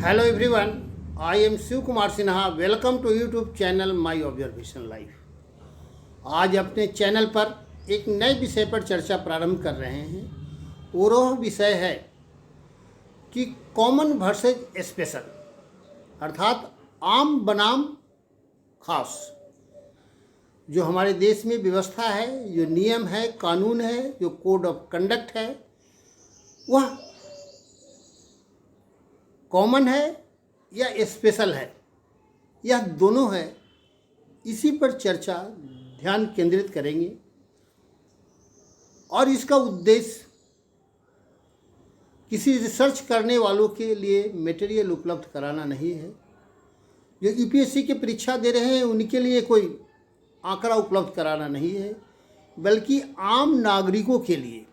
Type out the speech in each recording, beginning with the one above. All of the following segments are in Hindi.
Hello everyone, I am Shiv Kumar Sinha. Welcome to YouTube channel my observation life. आज अपने चैनल पर एक नए विषय पर चर्चा प्रारंभ कर रहे हैं और वह विषय है कि कॉमन वर्सेज स्पेशल, अर्थात आम बनाम खास। जो हमारे देश में व्यवस्था है, जो नियम है, कानून है, जो कोड ऑफ कंडक्ट है, वह कॉमन है या स्पेशल है, यह दोनों है। इसी पर चर्चा ध्यान केंद्रित करेंगे और इसका उद्देश्य किसी रिसर्च करने वालों के लिए मटेरियल उपलब्ध कराना नहीं है। जो यूपीएससी की परीक्षा दे रहे हैं उनके लिए कोई आंकड़ा उपलब्ध कराना नहीं है, बल्कि आम नागरिकों के लिए,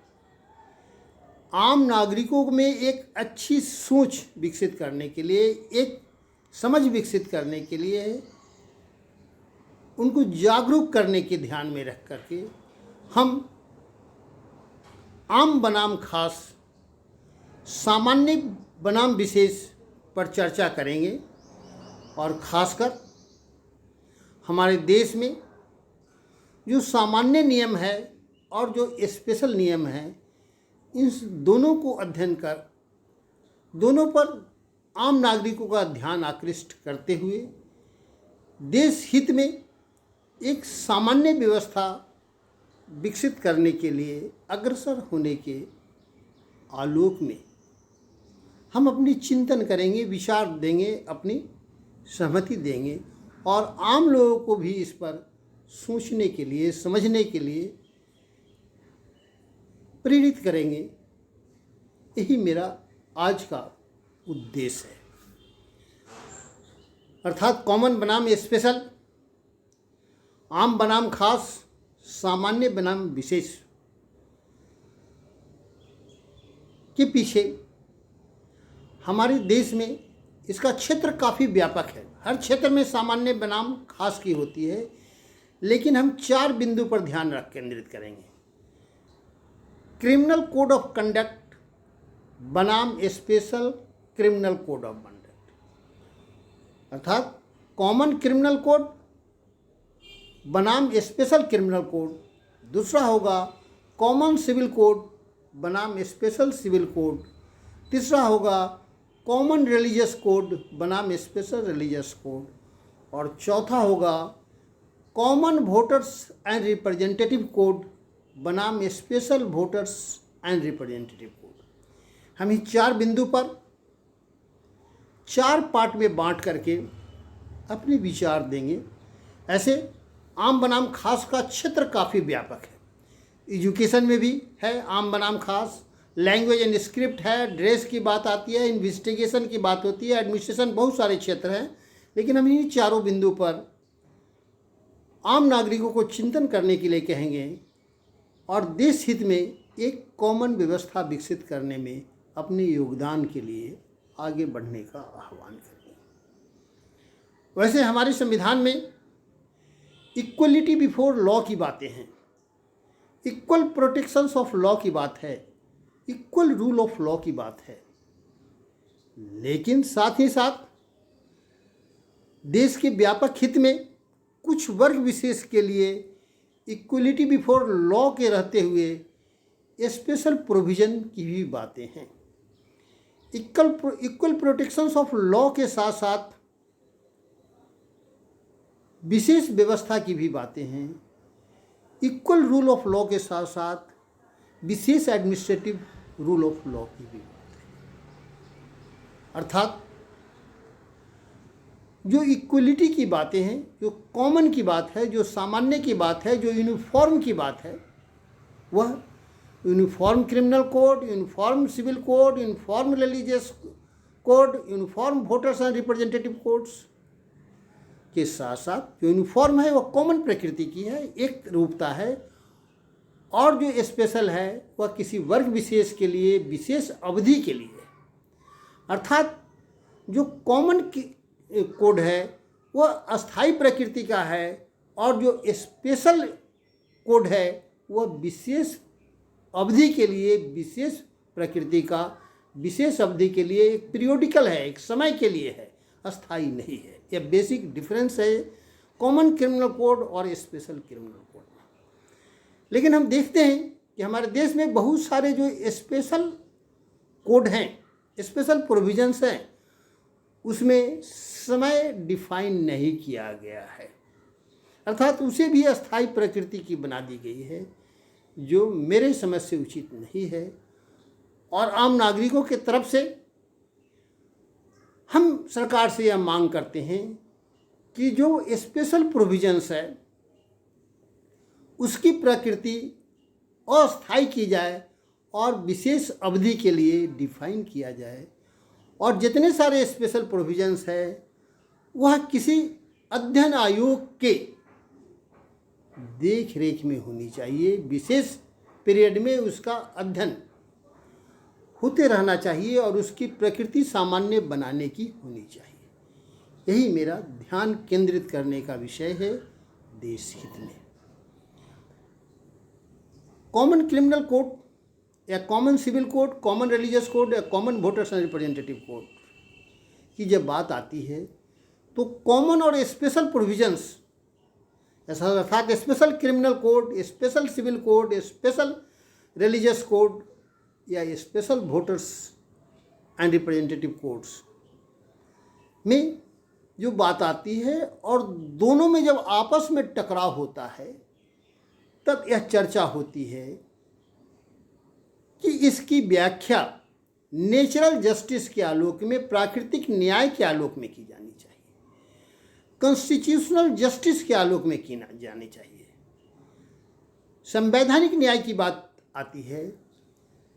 आम नागरिकों में एक अच्छी सोच विकसित करने के लिए, एक समझ विकसित करने के लिए, उनको जागरूक करने के ध्यान में रख करके हम आम बनाम खास, सामान्य बनाम विशेष पर चर्चा करेंगे। और खासकर हमारे देश में जो सामान्य नियम है और जो स्पेशल नियम है, इन दोनों को अध्ययन कर दोनों पर आम नागरिकों का ध्यान आकृष्ट करते हुए देश हित में एक सामान्य व्यवस्था विकसित करने के लिए अग्रसर होने के आलोक में हम अपनी चिंतन करेंगे, विचार देंगे, अपनी सहमति देंगे और आम लोगों को भी इस पर सोचने के लिए, समझने के लिए प्रेरित करेंगे। यही मेरा आज का उद्देश्य है, अर्थात कॉमन बनाम स्पेशल, आम बनाम खास, सामान्य बनाम विशेष के पीछे हमारे देश में इसका क्षेत्र काफ़ी व्यापक है। हर क्षेत्र में सामान्य बनाम खास की होती है, लेकिन हम 4 बिंदु पर ध्यान रख केंद्रित करेंगे। क्रिमिनल कोड ऑफ कंडक्ट बनाम special criminal code of conduct, अर्थात कॉमन क्रिमिनल कोड बनाम स्पेशल क्रिमिनल कोड। दूसरा होगा कॉमन सिविल कोड बनाम स्पेशल सिविल कोड। तीसरा होगा कॉमन रिलीजियस कोड बनाम स्पेशल रिलीजियस कोड। और चौथा होगा common voters and representative code बनाम special voters and representative code. हम इस 4 बिंदु पर 4 पार्ट में बांट करके अपने विचार देंगे। ऐसे आम बनाम खास का क्षेत्र काफ़ी व्यापक है। एजुकेशन में भी है आम बनाम खास, लैंग्वेज एंड स्क्रिप्ट है, ड्रेस की बात आती है, इन्वेस्टिगेशन की बात होती है, एडमिनिस्ट्रेशन, बहुत सारे क्षेत्र हैं। लेकिन हम इन 4 बिंदु पर आम नागरिकों को चिंतन करने के लिए कहेंगे और देश हित में एक कॉमन व्यवस्था विकसित करने में अपने योगदान के लिए आगे बढ़ने का आह्वान करेंगे। वैसे हमारे संविधान में इक्वलिटी बिफोर लॉ की बातें हैं, इक्वल प्रोटेक्शंस ऑफ लॉ की बात है, इक्वल रूल ऑफ लॉ की बात है। लेकिन साथ ही साथ देश के व्यापक हित में कुछ वर्ग विशेष के लिए इक्वलिटी बिफोर लॉ के रहते हुए स्पेशल प्रोविज़न की भी बातें हैं। इक्वल प्रोटेक्शंस ऑफ लॉ के साथ साथ विशेष व्यवस्था की भी बातें हैं। इक्वल रूल ऑफ लॉ के साथ साथ विशेष एडमिनिस्ट्रेटिव रूल ऑफ लॉ की भी बात है। अर्थात जो इक्वलिटी की बातें हैं, जो कॉमन की बात है, जो सामान्य की बात है, जो यूनिफॉर्म की बात है, वह uniform criminal code, uniform civil code, uniform religious code, uniform voters and representative codes के साथ साथ जो यूनिफॉर्म है वह कॉमन प्रकृति की है, एक रूपता है। और जो स्पेशल है वह किसी वर्ग विशेष के लिए, विशेष अवधि के लिए है। अर्थात जो कॉमन कोड है वह अस्थायी प्रकृति का है और जो स्पेशल कोड है वह विशेष अवधि के लिए, विशेष प्रकृति का विशेष अवधि के लिए, एक पीरियोडिकल है, एक समय के लिए है, अस्थाई नहीं है। यह बेसिक डिफरेंस है कॉमन क्रिमिनल कोड और स्पेशल क्रिमिनल कोड में। लेकिन हम देखते हैं कि हमारे देश में बहुत सारे जो स्पेशल कोड हैं, स्पेशल प्रोविजंस हैं, उसमें समय डिफाइन नहीं किया गया है, अर्थात उसे भी अस्थाई प्रकृति की बना दी गई है, जो मेरे समझ से उचित नहीं है। और आम नागरिकों के तरफ से हम सरकार से यह मांग करते हैं कि जो स्पेशल प्रोविजंस है उसकी प्रकृति अस्थाई की जाए और विशेष अवधि के लिए डिफाइन किया जाए, और जितने सारे स्पेशल प्रोविजंस है वह किसी अध्ययन आयोग के देख रेख में होनी चाहिए। विशेष पीरियड में उसका अध्ययन होते रहना चाहिए और उसकी प्रकृति सामान्य बनाने की होनी चाहिए। यही मेरा ध्यान केंद्रित करने का विषय है देश हित में। कॉमन क्रिमिनल कोड या common civil code, common religious code या common voters and representative code की जब बात आती है तो कॉमन और स्पेशल प्रोविजंस, अर्थात special criminal code, special civil code, special religious code या special voters and representative codes में जो बात आती है और दोनों में जब आपस में टकराव होता है तब यह चर्चा होती है कि इसकी व्याख्या नेचुरल जस्टिस के आलोक में, प्राकृतिक न्याय के आलोक में की जानी चाहिए, कॉन्स्टिट्यूशनल जस्टिस के आलोक में की जानी चाहिए। संवैधानिक न्याय की बात आती है,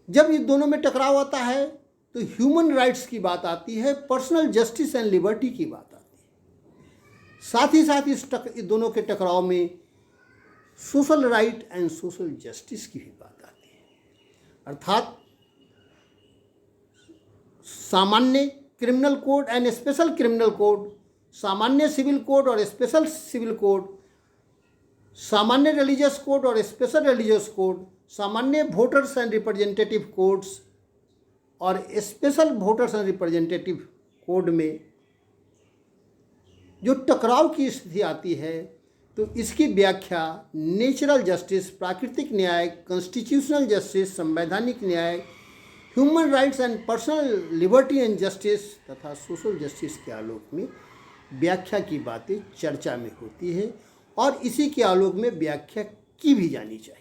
जब ये दोनों में टकराव आता है तो ह्यूमन राइट्स की बात आती है, पर्सनल जस्टिस एंड लिबर्टी की बात आती है। साथ ही साथ इस दोनों के टकराव में social right and social justice की भी बात आती है, अर्थात सामान्य criminal code and special criminal code, सामान्य सिविल कोड और स्पेशल सिविल कोड, सामान्य रिलीजियस कोड और स्पेशल रिलीजियस कोड, सामान्य वोटर्स एंड रिप्रेजेंटेटिव कोड्स और special voters and representative code में जो टकराव की स्थिति आती है तो इसकी व्याख्या नेचुरल जस्टिस, प्राकृतिक न्याय, कॉन्स्टिट्यूशनल जस्टिस, संवैधानिक न्याय, human rights and personal liberty and justice तथा सोशल जस्टिस के आलोक में व्याख्या की बातें चर्चा में होती है और इसी के आलोक में व्याख्या की भी जानी चाहिए।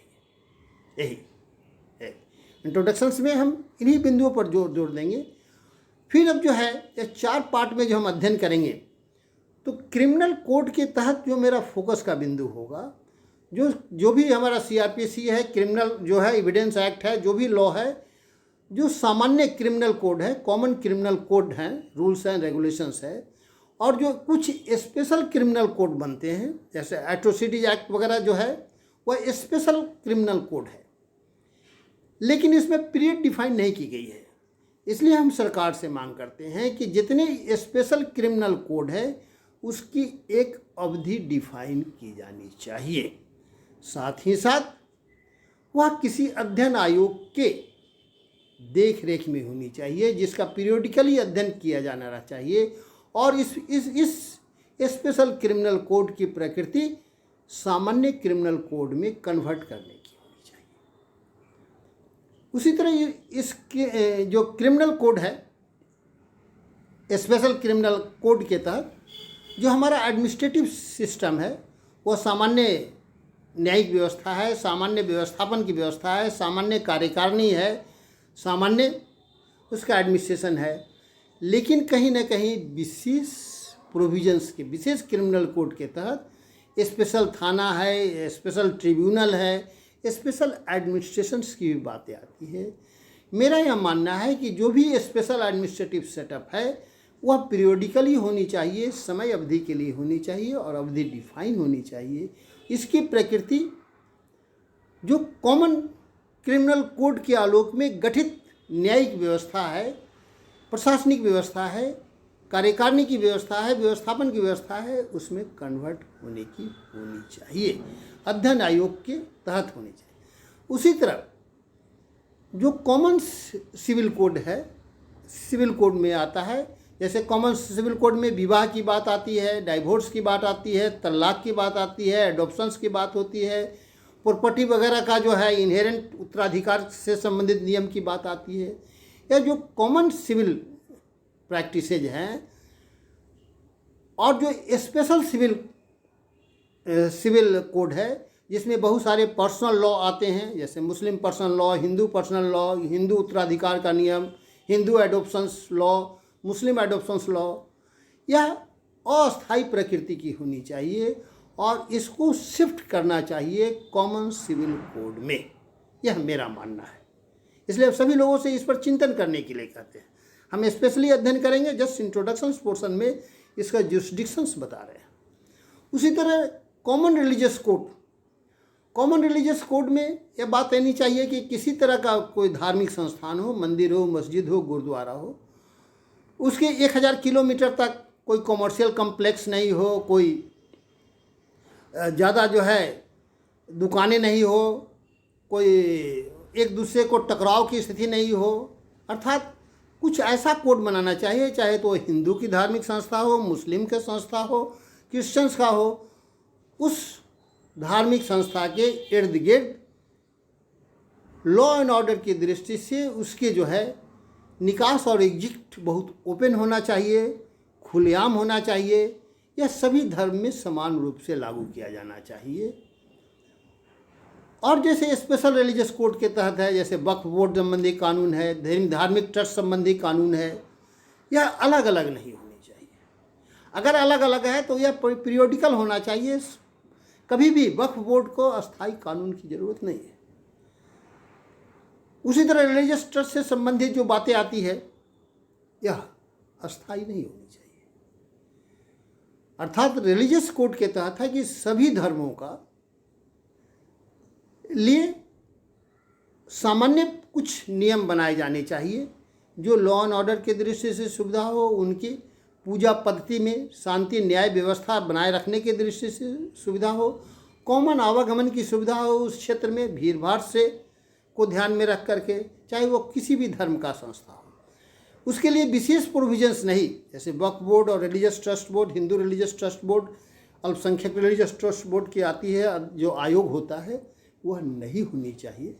यही है। इंट्रोडक्शंस में हम इन्हीं बिंदुओं पर जोर देंगे। फिर अब जो है ये 4 पार्ट में जो हम अध्ययन करेंगे तो क्रिमिनल कोड के तहत जो मेरा फोकस का बिंदु होगा, जो भी हमारा CRPC है, क्रिमिनल जो है एविडेंस एक्ट है, जो भी लॉ है, जो सामान्य क्रिमिनल कोड है, कॉमन क्रिमिनल कोड हैं, रूल्स एंड रेगुलेशंस है, और जो कुछ स्पेशल क्रिमिनल कोड बनते हैं जैसे एट्रोसिटीज एक्ट वगैरह जो है वह स्पेशल क्रिमिनल कोड है, लेकिन इसमें पीरियड डिफाइन नहीं की गई है। इसलिए हम सरकार से मांग करते हैं कि जितने स्पेशल क्रिमिनल कोड है उसकी एक अवधि डिफाइन की जानी चाहिए, साथ ही साथ वह किसी अध्ययन आयोग के देख रेख में होनी चाहिए जिसका पीरियोडिकली अध्ययन किया जाना चाहिए, और इस स्पेशल क्रिमिनल कोड की प्रकृति सामान्य क्रिमिनल कोड में कन्वर्ट करने की होनी चाहिए। उसी तरह इसके जो क्रिमिनल कोड है, स्पेशल क्रिमिनल कोड के तहत जो हमारा एडमिनिस्ट्रेटिव सिस्टम है वह सामान्य न्यायिक व्यवस्था है, सामान्य व्यवस्थापन की व्यवस्था है, सामान्य कार्यकारिणी है, सामान्य उसका एडमिनिस्ट्रेशन है, लेकिन कहीं ना कहीं विशेष प्रोविजंस के, विशेष क्रिमिनल कोड के तहत स्पेशल थाना है, स्पेशल ट्रिब्यूनल है, स्पेशल एडमिनिस्ट्रेशंस की भी बातें आती है। मेरा यह मानना है कि जो भी स्पेशल एडमिनिस्ट्रेटिव सेटअप है वह पीरियोडिकली होनी चाहिए, समय अवधि के लिए होनी चाहिए और अवधि डिफाइन होनी चाहिए। इसकी प्रकृति जो कॉमन क्रिमिनल कोड के आलोक में गठित न्यायिक व्यवस्था है, प्रशासनिक व्यवस्था है, कार्यकारिणी की व्यवस्था है, व्यवस्थापन की व्यवस्था है, उसमें कन्वर्ट होने की होनी चाहिए, अध्ययन आयोग के तहत होनी चाहिए। उसी तरह जो कॉमन सिविल कोड है सिविल कोड में आता है। जैसे कॉमन सिविल कोड में विवाह की बात आती है, डाइवोर्स की बात आती है, तलाक की बात आती है, एडॉप्शंस की बात होती है, प्रॉपर्टी वगैरह का जो है इनहेरेंट उत्तराधिकार से संबंधित नियम की बात आती है। या जो कॉमन सिविल प्रैक्टिसेज हैं और जो स्पेशल सिविल कोड है जिसमें बहुत सारे पर्सनल लॉ आते हैं, जैसे Muslim personal law, Hindu personal law, Hindu उत्तराधिकार का नियम, Hindu adoptions law, Muslim adoptions law, यह अस्थायी प्रकृति की होनी चाहिए और इसको शिफ्ट करना चाहिए कॉमन सिविल कोड में। यह मेरा मानना है। इसलिए सभी लोगों से इस पर चिंतन करने के लिए कहते हैं। हम स्पेशली अध्ययन करेंगे, जस्ट इंट्रोडक्शन पोर्शन में इसका जुरिस्डिक्शंस बता रहे हैं। उसी तरह कॉमन रिलीजियस कोड में यह बात रहनी चाहिए कि किसी तरह का कोई धार्मिक संस्थान हो, मंदिर हो, मस्जिद हो, गुरुद्वारा हो, उसके 1000 किलोमीटर तक कोई कॉमर्शियल कम्प्लेक्स नहीं हो, कोई ज़्यादा जो है दुकानें नहीं हो, कोई एक दूसरे को टकराव की स्थिति नहीं हो। अर्थात कुछ ऐसा कोड बनाना चाहिए, चाहे तो हिंदू की धार्मिक संस्था हो, मुस्लिम का संस्था हो, क्रिश्चियंस का हो, उस धार्मिक संस्था के इर्द गिर्द लॉ एंड ऑर्डर की दृष्टि से उसके जो है निकास और एग्जिट बहुत ओपन होना चाहिए, खुलेआम होना चाहिए। यह सभी धर्म में समान रूप से लागू किया जाना चाहिए। और जैसे स्पेशल रिलीजियस कोड के तहत है, जैसे वक्फ बोर्ड संबंधी कानून है, धार्मिक ट्रस्ट संबंधी कानून है, यह अलग अलग नहीं होनी चाहिए। अगर अलग अलग है तो यह पीरियोडिकल होना चाहिए। कभी भी वक्फ बोर्ड को अस्थायी कानून की जरूरत नहीं है। उसी तरह रिलीजियस ट्रस्ट से संबंधित जो बातें आती है यह अस्थायी नहीं होनी चाहिए। अर्थात रिलीजियस कोड के तहत है कि सभी धर्मों का लिए सामान्य कुछ नियम बनाए जाने चाहिए जो लॉ एंड ऑर्डर के दृष्टि से सुविधा हो, उनकी पूजा पद्धति में शांति न्याय व्यवस्था बनाए रखने के दृष्टि से सुविधा हो, कॉमन आवागमन की सुविधा हो उस क्षेत्र में भीड़ भाड़ से को ध्यान में रख करके, चाहे वो किसी भी धर्म का संस्था हो, उसके लिए विशेष प्रोविजंस नहीं, जैसे वक्फ बोर्ड और religious trust board, Hindu religious trust board, अल्पसंख्यक रिलीजियस ट्रस्ट बोर्ड की आती है जो आयोग होता है, वह नहीं होनी चाहिए।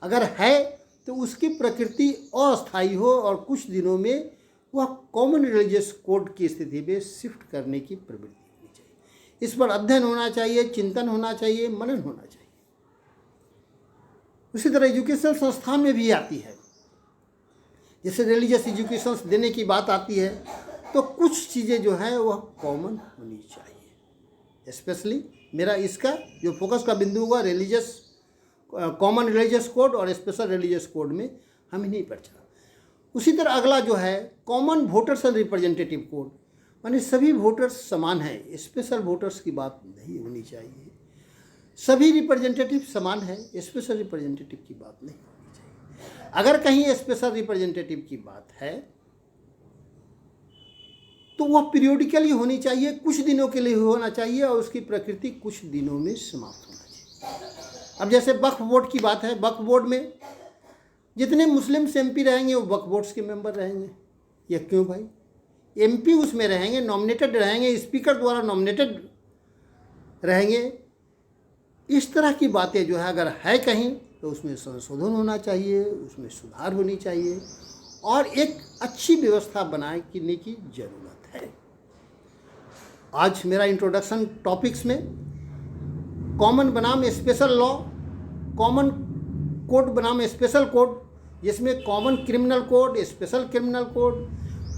अगर है तो उसकी प्रकृति अस्थायी हो और कुछ दिनों में वह कॉमन रिलीजियस कोड की स्थिति में शिफ्ट करने की प्रवृत्ति होनी चाहिए। इस पर अध्ययन होना चाहिए, चिंतन होना चाहिए, मनन होना चाहिए। उसी तरह एजुकेशनल संस्थान में भी आती है, जैसे रिलीजियस एजुकेशन देने की बात आती है तो कुछ चीज़ें जो हैं वह कॉमन होनी चाहिए। स्पेशली मेरा इसका जो फोकस का बिंदु होगा रिलीजियस कॉमन रिलीजियस कोड और स्पेशल रिलीजियस कोड में हम ही नहीं पढ़ा। उसी तरह अगला जो है common voters and representative code, माने सभी वोटर्स समान हैं, स्पेशल वोटर्स की बात नहीं होनी चाहिए। सभी रिप्रेजेंटेटिव समान है, स्पेशल रिप्रेजेंटेटिव की बात नहीं होनी चाहिए। अगर कहीं स्पेशल रिप्रेजेंटेटिव की बात है तो वह पीरियोडिकली होनी चाहिए, कुछ दिनों के लिए होना चाहिए और उसकी प्रकृति कुछ दिनों में समाप्त होना चाहिए। अब जैसे वक्फ बोर्ड की बात है, वक्फ बोर्ड में जितने मुस्लिम एमपी रहेंगे वो वक्फ बोर्ड्स के मेंबर रहेंगे। यह क्यों भाई? एमपी उसमें रहेंगे, नॉमिनेटेड रहेंगे, स्पीकर द्वारा नॉमिनेटेड रहेंगे। इस तरह की बातें जो है अगर है कहीं तो उसमें संशोधन होना चाहिए, उसमें सुधार होनी चाहिए और एक अच्छी व्यवस्था बनाने की जरूरत है। आज मेरा इंट्रोडक्शन टॉपिक्स में कॉमन बनाम स्पेशल लॉ, कॉमन कोड बनाम स्पेशल कोड, जिसमें common criminal code, special criminal code,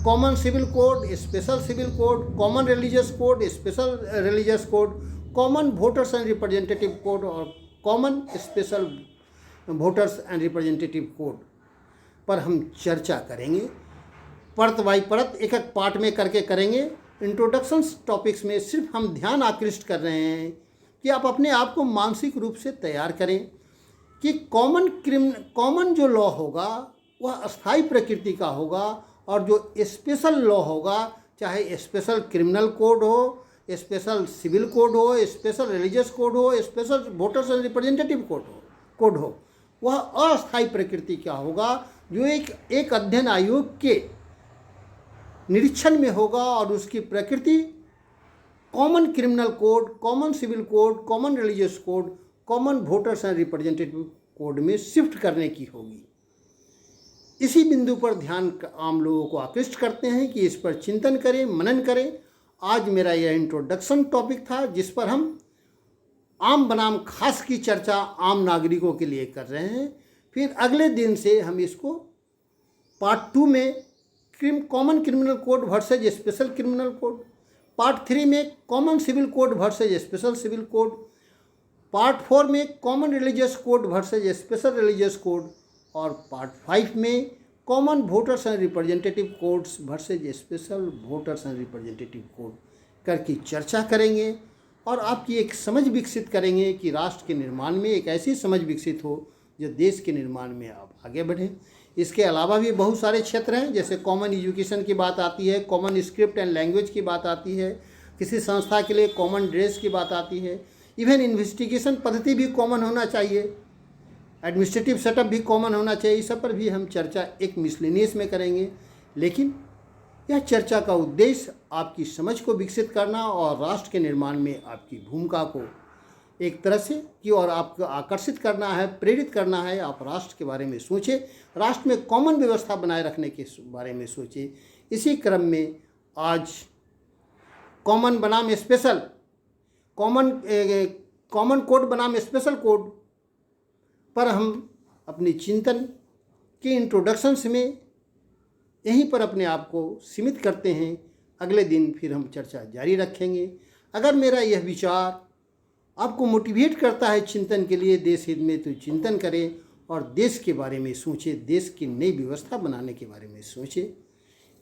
common civil code, special civil code, common religious code, special religious code, common voters and representative code और common special voters and representative code पर हम चर्चा करेंगे। परत बाई परत एक एक पार्ट में करके करेंगे। इंट्रोडक्शन टॉपिक्स में सिर्फ हम ध्यान आकृष्ट कर रहे हैं कि आप अपने आप को मानसिक रूप से तैयार करें कि कॉमन जो लॉ होगा वह अस्थायी प्रकृति का होगा और जो स्पेशल लॉ होगा, चाहे स्पेशल क्रिमिनल कोड हो, स्पेशल सिविल कोड हो, स्पेशल रिलीजियस कोड हो, special voters and representative code हो, वह अस्थायी प्रकृति का होगा, जो एक अध्ययन आयोग के निरीक्षण में होगा और उसकी प्रकृति common criminal code, common civil code, common religious code, common voters and representative code में शिफ्ट करने की होगी। इसी बिंदु पर ध्यान आम लोगों को आकृष्ट करते हैं कि इस पर चिंतन करें, मनन करें। आज मेरा यह इंट्रोडक्शन टॉपिक था जिस पर हम आम बनाम खास की चर्चा आम नागरिकों के लिए कर रहे हैं। फिर अगले दिन से हम इसको पार्ट 2 में common criminal code versus special criminal code, part 3 में common civil code versus special civil code, part 4 में common religious code versus special religious code और पार्ट 5 में common voters and representative codes versus special voters and representative code करके चर्चा करेंगे और आपकी एक समझ विकसित करेंगे कि राष्ट्र के निर्माण में एक ऐसी समझ विकसित हो जो देश के निर्माण में आप आगे बढ़ें। इसके अलावा भी बहुत सारे क्षेत्र हैं, जैसे कॉमन एजुकेशन की बात आती है, कॉमन स्क्रिप्ट एंड लैंग्वेज की बात आती है, किसी संस्था के लिए कॉमन ड्रेस की बात आती है, इवन इन्वेस्टिगेशन पद्धति भी कॉमन होना चाहिए, एडमिनिस्ट्रेटिव सेटअप भी कॉमन होना चाहिए। इस सब पर भी हम चर्चा एक मिसलेनियस में करेंगे। लेकिन यह चर्चा का उद्देश्य आपकी समझ को विकसित करना और राष्ट्र के निर्माण में आपकी भूमिका को एक तरह से की और आपको आकर्षित करना है, प्रेरित करना है। आप राष्ट्र के बारे में सोचें, राष्ट्र में कॉमन व्यवस्था बनाए रखने के बारे में सोचें। इसी क्रम में आज कॉमन बनाम स्पेशल, कॉमन कोड बनाम स्पेशल कोड पर हम अपनी चिंतन के इंट्रोडक्शंस में यहीं पर अपने आप को सीमित करते हैं। अगले दिन फिर हम चर्चा जारी रखेंगे। अगर मेरा यह विचार आपको मोटिवेट करता है चिंतन के लिए देश हित में, तो चिंतन करें और देश के बारे में सोचें, देश की नई व्यवस्था बनाने के बारे में सोचें।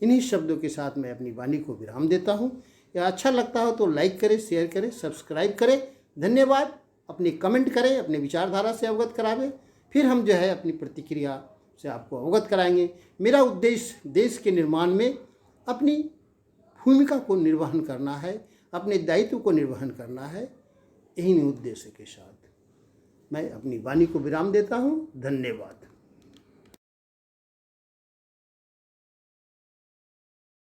इन्हीं शब्दों के साथ मैं अपनी वाणी को विराम देता हूँ। या अच्छा लगता हो तो लाइक करें, शेयर करें, सब्सक्राइब करें। धन्यवाद। अपनी कमेंट करें, अपनी विचारधारा से अवगत करावें। फिर हम जो है अपनी प्रतिक्रिया से आपको अवगत कराएंगे। मेरा उद्देश्य देश के निर्माण में अपनी भूमिका को निर्वहन करना है, अपने दायित्व को निर्वहन करना है। यही उद्देश्य के साथ मैं अपनी वाणी को विराम देता हूँ। धन्यवाद।